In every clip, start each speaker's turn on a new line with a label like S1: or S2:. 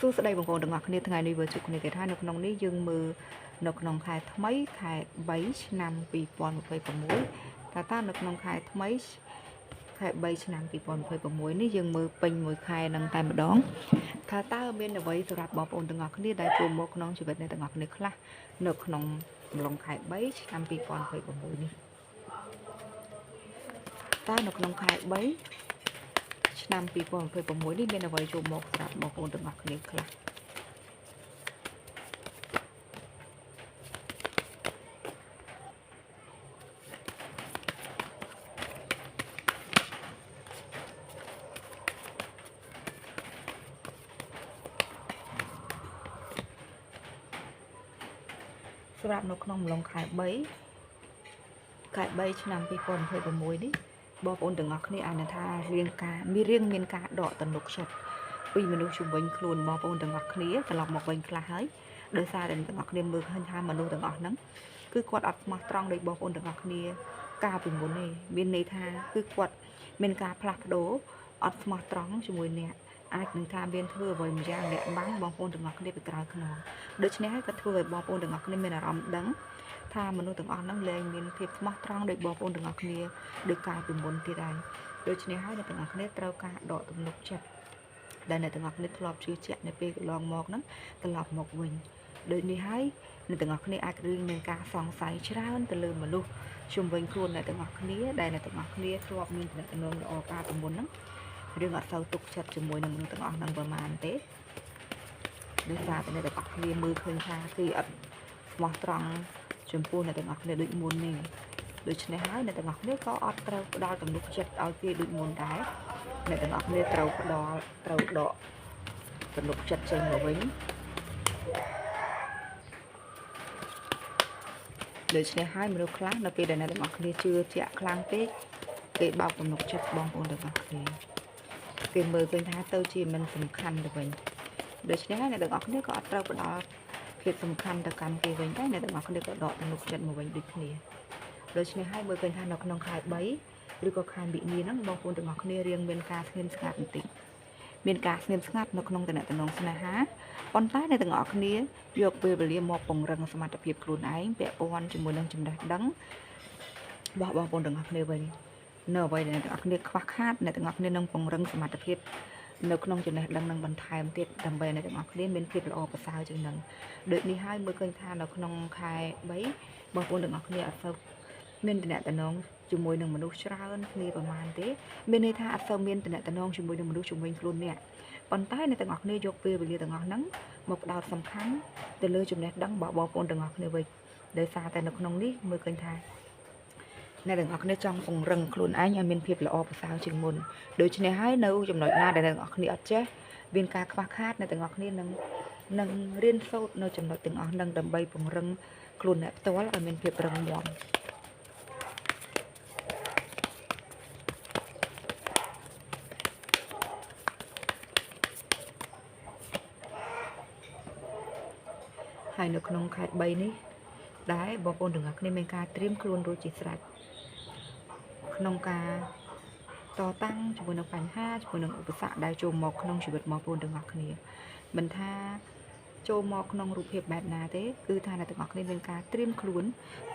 S1: សួស្តីបងប្អូនទាំងអស់គ្នាថ្ងៃនេះvừaជួបគ្នាទៀតហើយនៅក្នុងនេះយើងមើលនៅក្នុងខែថ្មីខែ3ឆ្នាំ2026តើនៅក្នុងខែថ្មីខែ3ឆ្នាំ2026នេះយើងមើលពេញមួយខែនឹងតែម្ដងថាតើមានអ្វីសម្រាប់បងប្អូនទាំងអស់គ្នាដែលចូលមកក្នុងជីវិតអ្នកទាំងអស់គ្នាខ្លះនៅក្នុងអំឡុងខែ3ឆ្នាំ2026នេះតើនៅក្នុងខែ3ឆ្នាំ2026នេះមានអ្វីចូលមកសម្រាប់បងប្អូនទាំងអស់គ្នាខ្លះសម្រាប់នៅក្នុងអំឡុងខែ3ឆ្នាំ2026នេះបងប្អូនទាំងអស់គ្នាអាចនឹងថាមានការដកទំនុកចិត្តពីមនុស្សជំនាញខ្លួនបងប្អូនទាំងអស់គ្នាត្រឡប់មកវិញខ្លះហើយដោយសារតែទាំងអស់គ្នាមើលឃើញថាមនុស្សទាំងអស់ហ្នឹងគឺគាត់អត់ស្មោះត្រង់ដោយបងប្អូនទាំងអស់គ្នាកាលពីមុនទេមានន័យថាគឺគាត់មានការផ្លាស់ប្ដូរអត់ស្មោះត្រង់ជាមួយអ្នកអាចនឹងថាមានធ្វើអ្វីមួយយ៉ាងលាក់បាំងបងប្អូនទាំងអស់គ្នាពីក្រោយខ្នងដូច្នេះហើយក៏ធ្វើឲ្យបងប្អូនទាំងអស់គ្នាមានអារម្មណ៍ដឹងថាមនុស្សទាំងអស់ហ្នឹងលែងមានភាពស្មោះត្រង់ដោយបងប្អូនទាំងអស់គ្នាដោយកាលពីមុនទៀតហើយដូច្នេះហើយអ្នកទាំងអស់គ្នាត្រូវការដកទំនុកចិត្តដែលអ្នកទាំងអស់គ្នាធ្លាប់ជឿជាក់នៅពេលកន្លងមកហ្នឹងត្រឡប់មកវិញដូចនេះហើយអ្នកទាំងអស់គ្នាអាចមានការសង្ស័យច្រើនទៅលើមនុស្សជុំវិញខ្លួនអ្នកទាំងអស់គ្នាដែលអ្នកទាំងអស់គ្នាធ្លាប់មានទំនាក់ទំនងល្អកាលពីមុនហ្នឹងរឿងអត់សូវទុកចិត្តជាមួយនឹងមនុស្សទាំងអស់ហ្នឹងប្រហែលទេដោយសារតែអ្នកទាំងអស់គ្នាមើលឃើញថាគឺអត់ស្មោះត្រង់ចំពោះអ្នកទាំងអស់គ្នាដូចមុននេះដូច្នេះហើយអ្នកទាំងអស់គ្នាក៏អត់ត្រូវផ្ដល់ទំនុកចិត្តឲ្យគេដូចមុនដែរអ្នកទាំងអស់គ្នាត្រូវដកទំនុកចិត្តចេញមកវិញដូច្នេះហើយមនុស្សខ្លះនៅពេលដែលអ្នកទាំងអស់គ្នាជឿជាក់ខ្លាំងពេកគេបោកទំនុកចិត្តបងប្អូនទាំងអស់គ្នាគេមើលឃើញថាទៅជាមិនសំខាន់ទៅវិញដូច្នេះហើយអ្នកទាំងអស់គ្នាក៏អត់ត្រូវផ្ដល់ភាពសំខាន់ទៅកាន់គេវិញដែរអ្នកទាំងអស់គ្នាក៏ដកទំនុកចិត្តមកវិញដូចគ្នាដូច្នេះហើយមើលឃើញថានៅក្នុងខែ3ឬក៏ខែមីនាហ្នឹងបងប្អូនទាំងអស់គ្នារៀងមានការស្ងៀមស្ងាត់បន្តិចមានការស្ងៀមស្ងាត់នៅក្នុងតំណែងស្នេហាប៉ុន្តែអ្នកទាំងអស់គ្នាយកពេលវេលាមកពង្រឹងសមត្ថភាពខ្លួនឯងពាក់ព័ន្ធជាមួយនឹងចំណេះដឹងរបស់បងប្អូនទាំងអស់គ្នាវិញនៅអ្វីដែលអ្នកទាំងអស់គ្នាខ្វះខាតអ្នកទាំងអស់គ្នានឹងពង្រឹងសមត្ថភាពនៅក្នុងចំណេះដឹងនឹងបន្ថែមទៀតដើម្បីអ្នកទាំងអស់គ្នាមានភាពល្អប្រសើរជាងនឹងដូចនេះហើយមើលឃើញថានៅក្នុងខែ3បងប្អូនទាំងអស់គ្នាអត់សូវមានតំណែងជាមួយនឹងមនុស្សច្រើនគ្នាប្រហែលទេមានន័យថាអត់សូវមានតំណែងជាមួយនឹងមនុស្សជំនាញខ្លួនអ្នកប៉ុន្តែអ្នកទាំងអស់គ្នាយកពេលវេលាទាំងអស់ហ្នឹងមកផ្ដោតសំខាន់ទៅលើចំណេះដឹងរបស់បងប្អូនទាំងអស់គ្នាវិញដោយសារតែនៅក្នុងនេះមើលឃើញថាអ្នកទាំងអស់គ្នាចង់ពង្រឹងខ្លួនឯងឲ្យមានភាពល្អប្រសើរជាងមុនដូច្នេះហើយនៅចំណុចណាដែលអ្នកទាំងអស់គ្នាអត់ចេះមានការខ្វះខាតអ្នកទាំងអស់គ្នានឹងរៀនសូត្រនៅចំណុចទាំងអស់ហ្នឹងដើម្បីពង្រឹងខ្លួនអ្នកផ្ទាល់ឲ្យមានភាពរឹងមាំហើយនៅក្នុងខែ3នេះដែរបងប្អូនទាំងអស់គ្នាមានការត្រៀមខ្លួនរួចជាស្រេចក្នុងការតតាំងជាមួយនឹងបញ្ហាជាមួយនឹងឧបសគ្គដែលចូលមកក្នុងជីវិតបងប្អូនទាំងអស់គ្នាមិនថាចូលមកក្នុងរូបភាពបែបណាទេគឺថាអ្នកទាំងអស់គ្នាមានការត្រៀមខ្លួន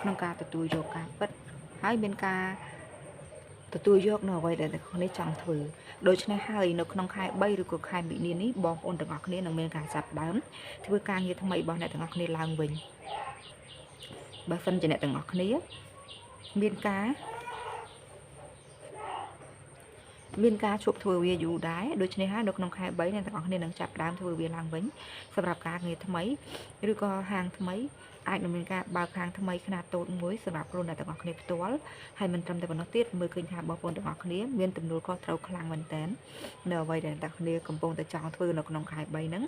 S1: ក្នុងការទទួលយកការពិតហើយមានការទទួលយកនៅអ្វីដែលអ្នកទាំងអស់គ្នាចង់ធ្វើដូច្នេះហើយនៅក្នុងខែ3ឬក៏ខែមីនានេះបងប្អូនទាំងអស់គ្នានឹងមានការចាប់ដើមធ្វើការងារថ្មីរបស់អ្នកទាំងអស់គ្នាឡើងវិញបើសិនជាអ្នកទាំងអស់គ្នាមានការជួបធ្វើវាយូរដែរដូច្នេះហើយនៅក្នុងខែ3អ្នកទាំងអស់គ្នានឹងចាប់ដើមធ្វើវាឡើងវិញសម្រាប់ការងារថ្មីឬក៏ហាងថ្មីអាចនឹងមានការបើកហាងថ្មីខ្នាតតូចមួយសម្រាប់ខ្លួនអ្នកទាំងអស់គ្នាផ្ទាល់ហើយមិនត្រឹមតែប៉ុណ្ណោះទៀតមើលឃើញថាបងប្អូនទាំងអស់គ្នាមានទំនួលខុសត្រូវខ្លាំងមែនតើនៅអ្វីដែលអ្នកទាំងអស់គ្នាកំពុងតែចង់ធ្វើនៅក្នុងខែ3ហ្នឹង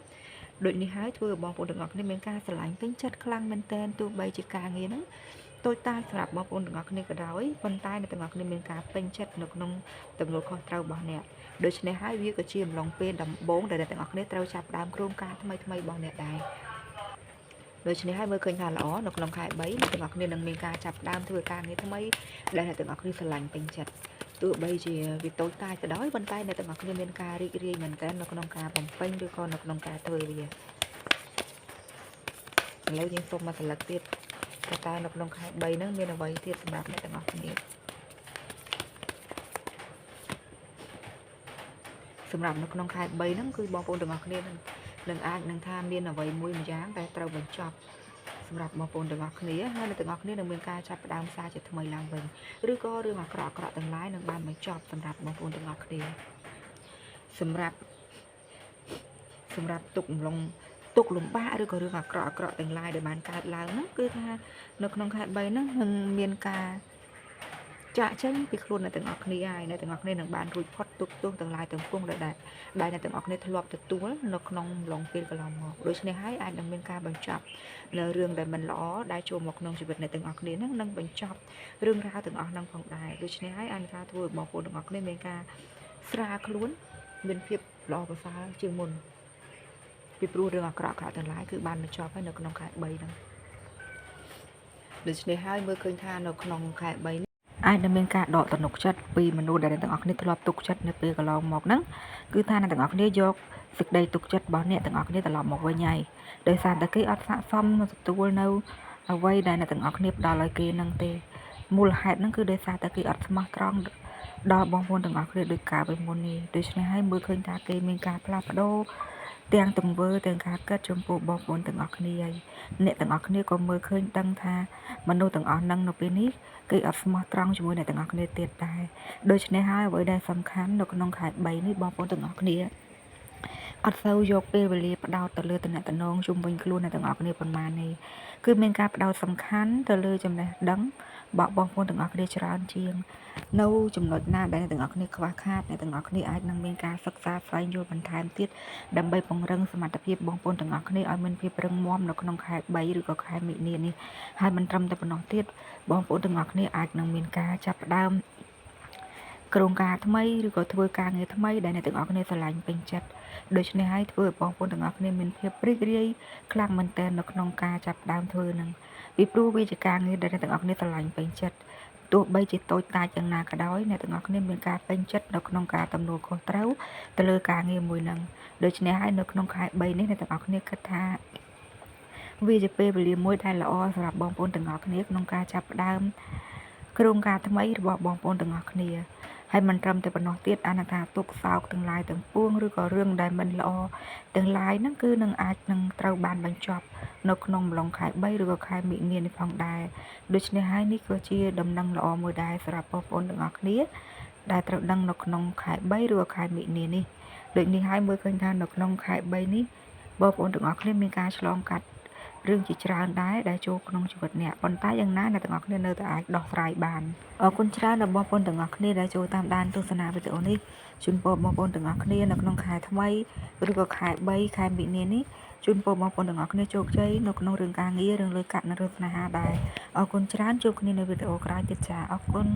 S1: ដូចនេះហើយធ្វើឲ្យបងប្អូនទាំងអស់គ្នាមានការស្រឡាញ់ពេញចិត្តខ្លាំងមែនតើទោះបីជាការងារហ្នឹងតូចតាចសម្រាប់បងប្អូនទាំងអស់គ្នាក៏ដោយប៉ុន្តែអ្នកទាំងអស់គ្នាមានការពេញចិត្តនៅក្នុងទំនួលខុសត្រូវរបស់អ្នកដូច្នេះហើយវាក៏ជាអំឡុងពេលដំបូងដែលអ្នកទាំងអស់គ្នាត្រូវចាប់ផ្ដើមគ្រោងការថ្មីរបស់អ្នកដែរដូច្នេះហើយមើលឃើញថាល្អនៅក្នុងខែ3អ្នកទាំងអស់គ្នានឹងមានការចាប់ផ្ដើមធ្វើការងារថ្មីដែលអ្នកទាំងអស់គ្នាស្រឡាញ់ពេញចិត្ត ទោះបីជាវាតូចតាចទៅដោយប៉ុន្តែអ្នកទាំងអស់គ្នាមានការរីករាយមែនតើនៅក្នុងការបំពេញឬក៏នៅក្នុងការធ្វើវាឥឡូវយើងសូមមកសិលឹកទៀតតើនៅក្នុងខែ3ហ្នឹងមានអ្វីទៀតសម្រាប់អ្នកទាំងអស់គ្នាសម្រាប់នៅក្នុងខែ3ហ្នឹងគឺបងប្អូនទាំងអស់គ្នានឹងអាចនឹងថាមានអ្វីមួយម្យ៉ាងដែលត្រូវបញ្ចប់សម្រាប់បងប្អូនទាំងអស់គ្នាហើយអ្នកទាំងអស់គ្នានឹងមានការចាប់ផ្ដើមសារជាថ្មីឡើងវិញឬក៏រឿងអាក្រក់ៗទាំងឡាយនឹងបានបញ្ចប់សម្រាប់បងប្អូនទាំងអស់គ្នាសម្រាប់ទុកលំបាកឬក៏រឿងអាក្រក់ទាំងឡាយដែលបានកើតឡើងហ្នឹងគឺថានៅក្នុងខែ3ហ្នឹងនឹងមានការចាក់ចេញពីខ្លួនអ្នកទាំងអស់គ្នាហើយអ្នកទាំងអស់គ្នានឹងបានរួចផុតទុកទោសទាំងឡាយទាំងពួងដែលអ្នកទាំងអស់គ្នាធ្លាប់ទទួលនៅក្នុងឡុងពេលកន្លងមកដូច្នេះហើយអាចនឹងមានការបញ្ចប់នៅរឿងដែលមិនល្អដែលចូលមកក្នុងជីវិតអ្នកទាំងអស់គ្នាហ្នឹងនឹងបញ្ចប់រឿងរ៉ាវទាំងអស់ហ្នឹងផងដែរដូច្នេះហើយអាចថាធ្វើឲ្យបងប្អូនទាំងអស់គ្នាមានការស្រាលខ្លួនមានភាពល្អប្រសើរជាងមុនពីព្រោះរឿងអាក្រក់ទាំងឡាយគឺបានបញ្ចប់ហើយនៅក្នុងខែ3ហ្នឹងដូច្នេះហើយមើលឃើញថានៅក្នុងខែ3អាចនឹងមានការដកទំនុកចិត្តពីមនុស្សដែលអ្នកទាំងអស់គ្នាធ្លាប់ទុកចិត្តនៅពេលកន្លងមកហ្នឹងគឺថាអ្នកទាំងអស់គ្នាយកសេចក្តីទុកចិត្តរបស់អ្នកទាំងអស់គ្នាត្រឡប់មកវិញហើយដោយសារតែគេអត់ស័ក្តិសមទទួលនៅអ្វីដែលអ្នកទាំងអស់គ្នាផ្ដល់ឲ្យគេហ្នឹងទេមូលហេតុហ្នឹងគឺដោយសារតែគេអត់ស្មោះត្រង់ដល់បងប្អូនទាំងអស់គ្នាដូចកាលពីមុននេះដូច្នេះហើយមើលឃើញថាគេមានការផ្លាស់ប្ដូរទាំងទង្វើទាំងការគិតចំពោះបងប្អូនទាំងអស់គ្នាហើយអ្នកទាំងអស់គ្នាក៏មើលឃើញដឹងថាមនុស្សទាំងអស់ហ្នឹងនៅពេលនេះគេអត់ស្មោះត្រង់ជាមួយអ្នកទាំងអស់គ្នាទៀតដែរដូច្នេះហើយអ្វីដែលសំខាន់នៅក្នុងខែ3នេះបងប្អូនទាំងអស់គ្នាអត់សូវយកពេលវេលាផ្ដោតទៅលើតំណែងជុំវិញខ្លួនអ្នកទាំងអស់គ្នាប៉ុន្មានទេគឺមានការផ្ដោតសំខាន់ទៅលើចំណេះដឹងបងប្អូនទាំងអស់គ្នាច្រើនជាងនៅចំណុចណាដែលអ្នកទាំងអស់គ្នាខ្វះខាតអ្នកទាំងអស់គ្នាអាចនឹងមានការសិក្សាស្វែងយល់បន្ថែមទៀតដើម្បីពង្រឹងសមត្ថភាពបងប្អូនទាំងអស់គ្នាឲ្យមានភាពរឹងមាំនៅក្នុងខែ3ឬក៏ខែមិនិនានេះហើយមិនត្រឹមតែប៉ុណ្ណោះទៀតបងប្អូនទាំងអស់គ្នាអាចនឹងមានការចាប់ផ្ដើមក្រុមការថ្មីឬក៏ធ្វើការងារថ្មីដែលអ្នកទាំងអស់គ្នាស្រឡាញ់ពេញចិត្តដូច្នេះហើយធ្វើឲ្យបងប្អូនទាំងអស់គ្នាមានភាពរីករាយខ្លាំងមែនទែននៅក្នុងការចាប់ផ្ដើមធ្វើនឹងពីព្រោះវាជាការងារដែលអ្នកទាំងអស់គ្នាស្រឡាញ់ពេញចិត្តទោះបីជាតូចតាចយ៉ាងណាក៏ដោយអ្នកទាំងអស់គ្នាមានការពេញចិត្តនៅក្នុងការទំនួលខុសត្រូវទៅលើការងារមួយហ្នឹងដូច្នេះហើយនៅក្នុងខែ3នេះអ្នកទាំងអស់គ្នាគិតថាវាជាពេលវេលាមួយដែលល្អសម្រាប់បងប្អូនទាំងអស់គ្នាក្នុងការចាប់ផ្ដើមក្រុមការថ្មីរបស់បងប្អូនទាំងអស់គ្នាហើយមិនត្រឹមតែប៉ុណ្ណោះទៀតអានថាទុកសោកទាំងឡាយទាំងពួងឬក៏រឿងដែលមិនល្អទាំងឡាយហ្នឹងគឺនឹងអាចនឹងត្រូវបានបញ្ចប់នៅក្នុងម្លងខែ3ឬក៏ខែមិនិនានេះផងដែរដូច្នេះហើយនេះក៏ជាដំណឹងល្អមួយដែរសម្រាប់បងប្អូនទាំងអស់គ្នាដែលត្រូវដឹងនៅក្នុងខែ3ឬក៏ខែមិនិនានេះដូចនេះហើយមើលឃើញថានៅក្នុងខែ3នេះបងប្អូនទាំងអស់គ្នាមានការឆ្លងកាត់រឿងជាច្រើនដែរដែលចូលក្នុងជីវិតអ្នកប៉ុន្តែយ៉ាងណាអ្នកទាំងអស់គ្នានៅតែអាចដោះស្រាយបានអរគុណច្រើនដល់បងប្អូនទាំងអស់គ្នាដែលចូលតាមដានទស្សនាវីដេអូនេះជូនពរបងប្អូនទាំងអស់គ្នានៅក្នុងខែថ្មីឬក៏ខែ3ខែមិនិនានេះជូនពរបងប្អូនទាំងអស់គ្នាជោគជ័យនៅក្នុងរឿងការងាររឿងលុយកាក់និងរឿងស្នេហាដែរអរគុណច្រើនជួបគ្នានៅវីដេអូក្រោយទៀតចាអរគុណ